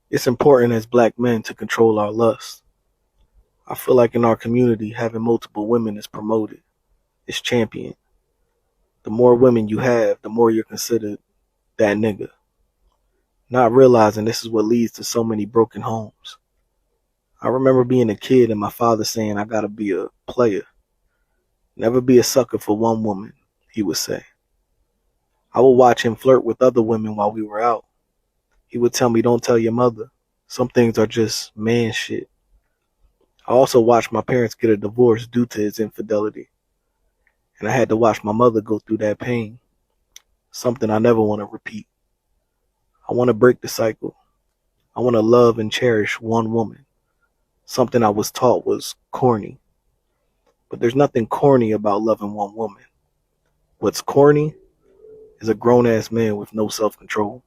It's important as black men to control our lust. I feel like in our community, having multiple women is promoted, it's championed. The more women you have, the more you're considered that nigga. Not realizing this is what leads to so many broken homes. I remember being a kid and my father saying I gotta be a player. Never be a sucker for one woman, he would say. I would watch him flirt with other women while we were out. He would tell me, don't tell your mother. Some things are just man shit. I also watched my parents get a divorce due to his infidelity. And I had to watch my mother go through that pain. Something I never want to repeat. I want to break the cycle. I want to love and cherish one woman. Something I was taught was corny. But there's nothing corny about loving one woman. What's corny is a grown ass man with no self control.